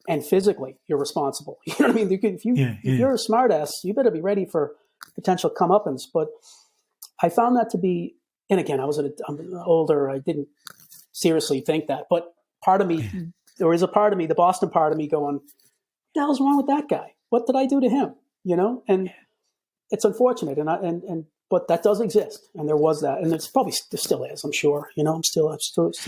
And physically, you're responsible. You know what I mean? If you're a smartass, you better be ready for potential comeuppance. But I found that to be, and again, I'm older. I didn't seriously think that. But part of me, there is a part of me, the Boston part of me going, what the hell's wrong with that guy? What did I do to him? And it's unfortunate. But that does exist. And there was that. And there still is, I'm sure. I'm still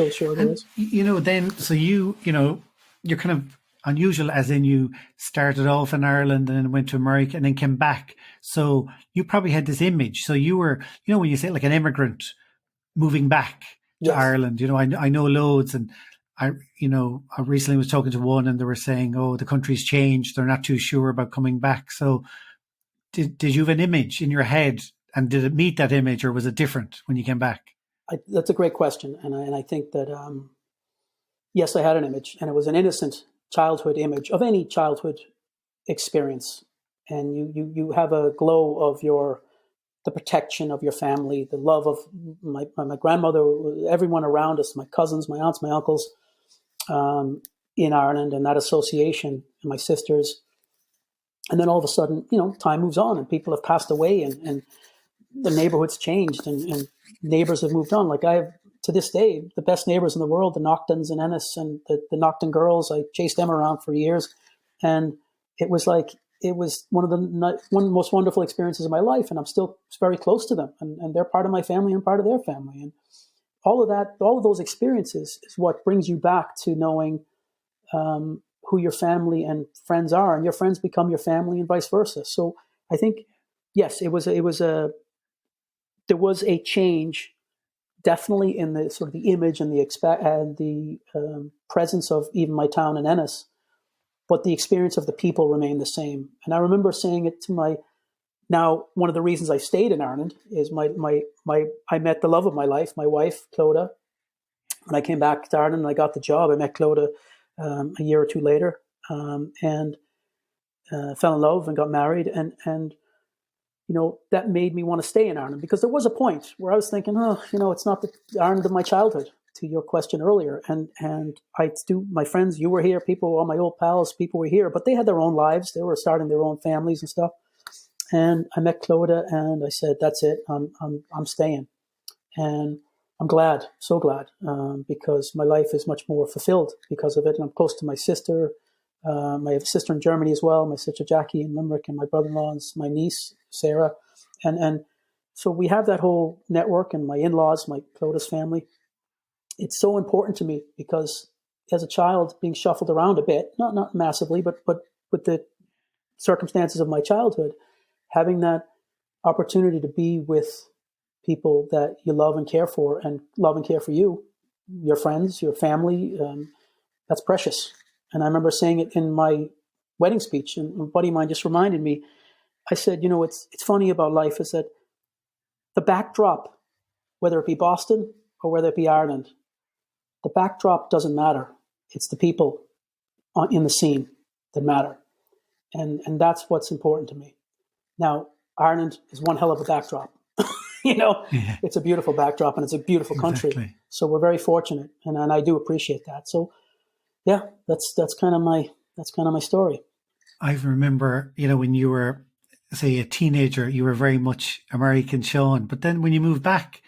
sure there is. Then, so you're kind of unusual as in you started off in Ireland and then went to America and then came back. So you probably had this image. So you were, when you say like an immigrant moving back to Ireland, I know loads, and I recently was talking to one and they were saying, oh, the country's changed. They're not too sure about coming back. So did you have an image in your head, and did it meet that image, or was it different when you came back? That's a great question. And I think that, yes, I had an image, and it was an innocent childhood image of any childhood experience. And you have a glow of the protection of your family, the love of my grandmother, everyone around us, my cousins, my aunts, my uncles, in Ireland, and that association, and my sisters. And then all of a sudden, time moves on and people have passed away and the neighborhood's changed and neighbors have moved on. Like I have, to this day, the best neighbors in the world, the Noctons and Ennis and the Nocton girls. I chased them around for years. And it was one of the most wonderful experiences of my life. And I'm still very close to them. And they're part of my family and part of their family. And all of those experiences is what brings you back to knowing who your family and friends are, and your friends become your family and vice versa. So I think, yes, there was a change, definitely in the sort of the image and the presence of even my town in Ennis, but the experience of the people remained the same. And I remember saying it to now one of the reasons I stayed in Ireland is I met the love of my life, my wife, Clodagh. When I came back to Ireland and I got the job, I met Clodagh a year or two later, and fell in love and got married. And that made me want to stay in Ireland, because there was a point where I was thinking, it's not the Ireland of my childhood, to your question earlier. And my friends, you were here, all my old pals, people were here, but they had their own lives. They were starting their own families and stuff. And I met Clodagh and I said, that's it. I'm staying. And I'm glad, so glad, because my life is much more fulfilled because of it. And I'm close to my sister. I have a sister in Germany as well, my sister Jackie in Limerick, and my brother-in-law and my niece, Sarah. And so we have that whole network, and my in-laws, my Clotis family. It's so important to me because as a child, being shuffled around a bit, not massively, but with the circumstances of my childhood, having that opportunity to be with people that you love and care for, and love and care for you, your friends, your family, that's precious. And I remember saying it in my wedding speech, and a buddy of mine just reminded me. I said, it's funny about life is that the backdrop, whether it be Boston or whether it be Ireland, the backdrop doesn't matter. It's the people in the scene that matter. And that's what's important to me. Now, Ireland is one hell of a backdrop. It's a beautiful backdrop, and it's a beautiful country. Exactly. So we're very fortunate, and I do appreciate that. So, yeah, that's kind of my story. I remember, when you were, say, a teenager, you were very much American, Sean. But then when you moved back,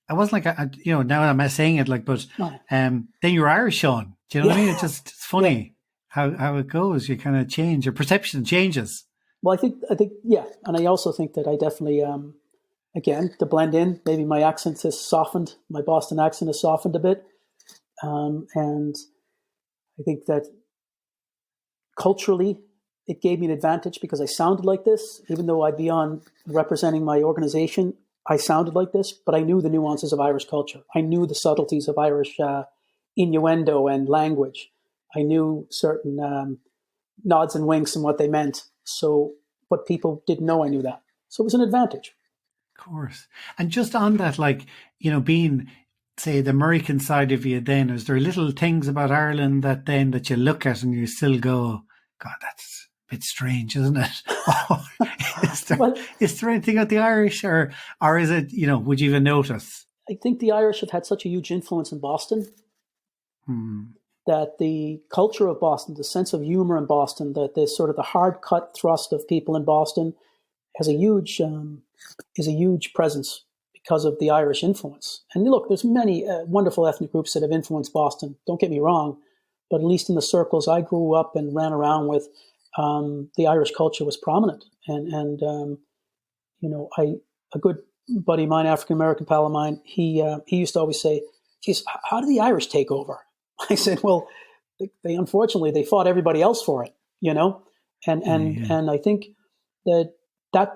I wasn't like, now I'm saying it then you were Irish, Sean. Do you know what I mean? It's funny how it goes. You kind of change, your perception changes. Well, I think, yeah. And I also think that I definitely, again, to blend in, maybe my accent has softened, my Boston accent has softened a bit. And I think that culturally, it gave me an advantage because I sounded like this, even though I'd be on representing my organization. I sounded like this, but I knew the nuances of Irish culture. I knew the subtleties of Irish innuendo and language. I knew certain nods and winks and what they meant. So, but people didn't know I knew that. So it was an advantage. Of course. And just on that, being, say, the American side of you then, is there little things about Ireland that you look at and you still go, God, that's a bit strange, isn't it? Is there anything about the Irish or is it, would you even notice? I think the Irish have had such a huge influence in Boston that the culture of Boston, the sense of humor in Boston, that the sort of the hard cut thrust of people in Boston has is a huge presence because of the Irish influence. And look, there's many wonderful ethnic groups that have influenced Boston. Don't get me wrong, but at least in the circles I grew up and ran around with, the Irish culture was prominent. And a good buddy of mine, African-American pal of mine, he used to always say, geez, how did the Irish take over? I said, well, they unfortunately, they fought everybody else for it, and I think that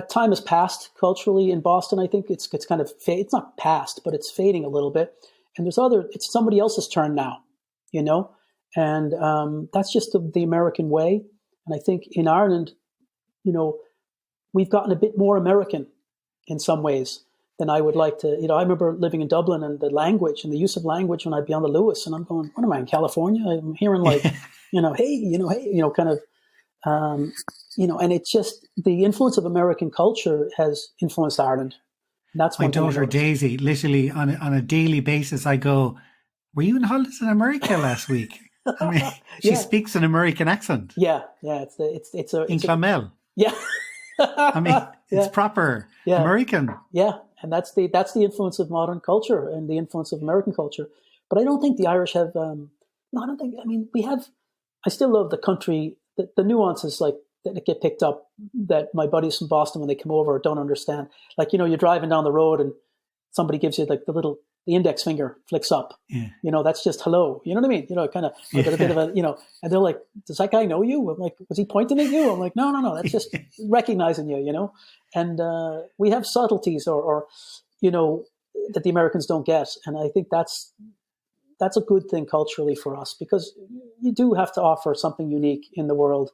time has passed culturally in Boston. I think it's kind of, it's not past, but it's fading a little bit. And it's somebody else's turn now, and that's just the American way. And I think in Ireland, we've gotten a bit more American in some ways than I would like to. I remember living in Dublin and the language and the use of language when I'd be on the Lewis, and I'm going, what am I in California? I'm hearing hey, kind of, and it's just the influence of American culture has influenced Ireland. And that's my daughter Daisy, literally on a daily basis, I go, were you in holidays in America last week? I mean, she speaks an American accent. Yeah. It's in Clonmel. Yeah. I mean, it's proper American. Yeah. And that's the influence of modern culture and the influence of American culture. But I don't think the Irish have, I still love the country, the nuances that get picked up that my buddies from Boston, when they come over, don't understand. You're driving down the road and somebody gives you the index finger flicks up. Yeah. That's just hello. You know what I mean? Kind of a bit of a, and they're like, does that guy know you? I'm like, was he pointing at you? I'm like, no. That's just recognizing you, and we have subtleties or that the Americans don't get. And I think that's a good thing culturally for us, because you do have to offer something unique in the world,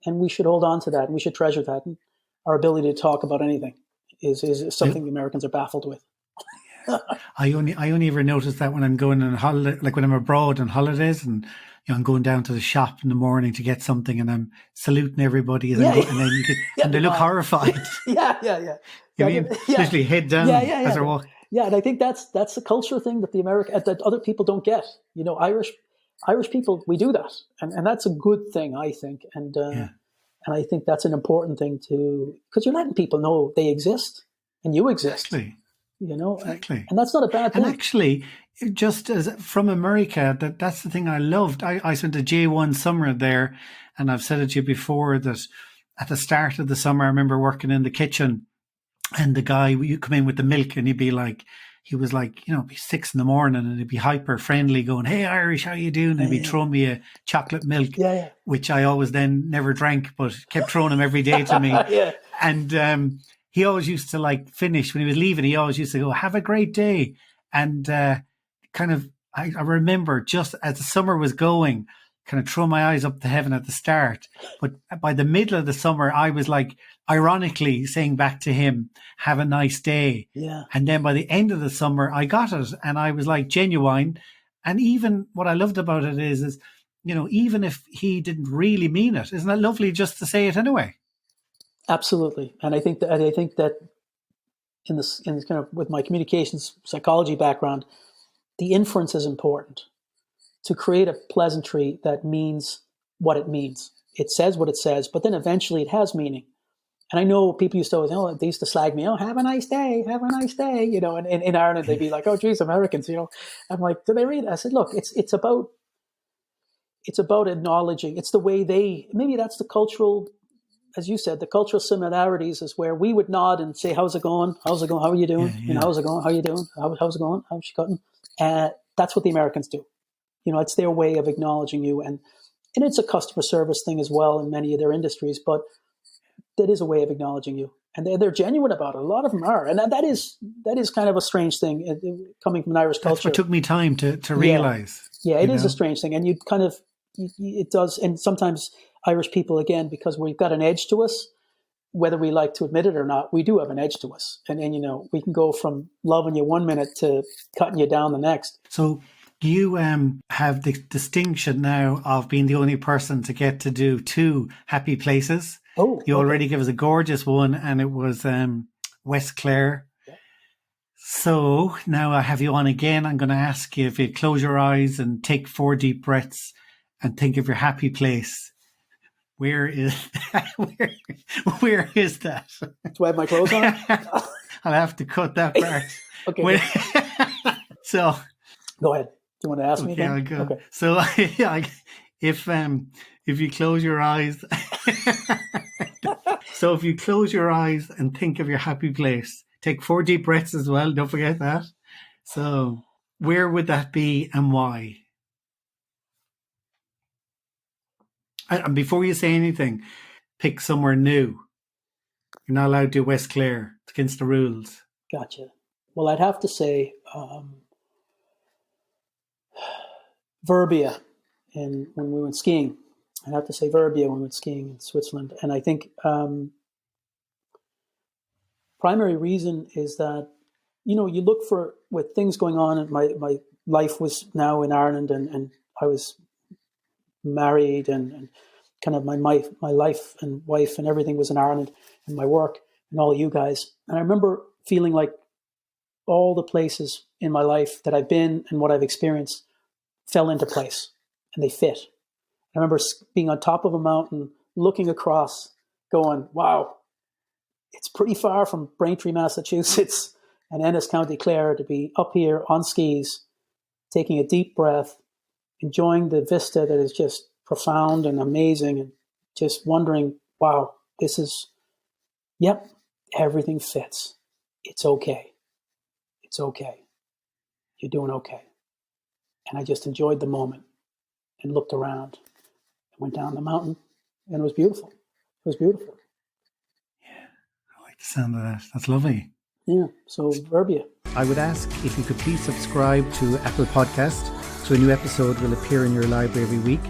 and we should hold on to that, and we should treasure that. And our ability to talk about anything is something the Americans are baffled with. I only ever notice that when I'm going on holiday, like when I'm abroad on holidays, and I'm going down to the shop in the morning to get something, and I'm saluting everybody, and and they look horrified. Yeah. Literally head down as they're walking. Yeah, and I think that's a culture thing that that other people don't get. Irish people, we do that, and that's a good thing, I think. And I think that's an important thing because you're letting people know they exist and you exist. Exactly. Exactly. And that's not a bad thing. And actually, just as from America, that's the thing I loved. I spent a J1 summer there, and I've said it to you before that at the start of the summer, I remember working in the kitchen, And the guy, you come in with the milk and he'd be like, he was like, it'd be 6 a.m. and he'd be hyper friendly going, "Hey Irish, how you doing?" And he'd be throwing me a chocolate milk, which I always then never drank, but kept throwing him every day to me. And he always used to like finish when he was leaving. He always used to go, "Have a great day." And kind of, I remember just as the summer was going, kind of throw my eyes up to heaven at the start. But by the middle of the summer, I was like, ironically saying back to him, "Have a nice day." Yeah. And then by the end of the summer, I got it. And I was like genuine. And even what I loved about it is, even if he didn't really mean it, isn't it lovely just to say it anyway? Absolutely. And I think that in this kind of, with my communications psychology background, the inference is important to create a pleasantry that means what it means. It says what it says, but then eventually it has meaning. And I know people used to always, they used to slag me, "Oh, have a nice day, have a nice day." And in Ireland, they'd be like, "Oh, geez, Americans, I'm like, "Do they read it?" I said, "Look, it's about acknowledging. It's the way maybe that's the cultural, as you said, the cultural similarities is where we would nod and say, "How's it going? How's it going? How are you doing? Yeah. How's it going? How are you doing? How's it going? How's she cutting?" That's what the Americans do. It's their way of acknowledging you. And it's a customer service thing as well in many of their industries, but that is a way of acknowledging you. And they're genuine about it. A lot of them are. And that is kind of a strange thing coming from an Irish culture. That's what took me time to realize. Yeah, it is a strange thing. And it does. And sometimes Irish people, again, because we've got an edge to us, whether we like to admit it or not, we do have an edge to us. And we can go from loving you 1 minute to cutting you down the next. So you have the distinction now of being the only person to get to do 2 happy places. Oh, you already gave us a gorgeous one, and it was West Clare. Yeah. So now I have you on again. I'm going to ask you if you close your eyes and take 4 deep breaths and think of your happy place. Where is that? Where is that? Do I have my clothes on? I'll have to cut that part. Okay. So go ahead. Do you want to ask me again? I'll go. Okay. So if you close your eyes, so if you close your eyes and think of your happy place, take 4 deep breaths as well. Don't forget that. So where would that be and why? And before you say anything, pick somewhere new. You're not allowed to do West Clare. It's against the rules. Gotcha. Well, I'd have to say Verbia when we went skiing. I'd have to say Verbia when we went skiing in Switzerland. And I think primary reason is that, you look for, with things going on, and my life was now in Ireland, and I was married, and kind of my life and wife and everything was in Ireland, and my work and all you guys. And I remember feeling like all the places in my life that I've been and what I've experienced fell into place, and they fit. I remember being on top of a mountain, looking across, going, "Wow, it's pretty far from Braintree, Massachusetts and Ennis, County Clare, to be up here on skis, taking a deep breath, enjoying the vista that is just profound and amazing, and just wondering, wow, this is, everything fits. It's okay. It's okay. You're doing okay." And I just enjoyed the moment and looked around and went down the mountain, and it was beautiful. It was beautiful. Yeah, I like the sound of that. That's lovely. Yeah, so Verbia. I would ask if you could please subscribe to Apple Podcast so a new episode will appear in your library every week.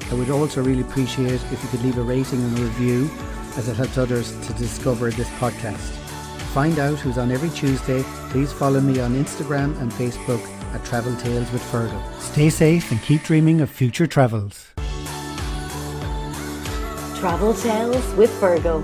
I would also really appreciate if you could leave a rating and a review, as it helps others to discover this podcast. To find out who's on every Tuesday, please follow me on Instagram and Facebook at Travel Tales with Fergal. Stay safe and keep dreaming of future travels. Travel Tales with Fergal.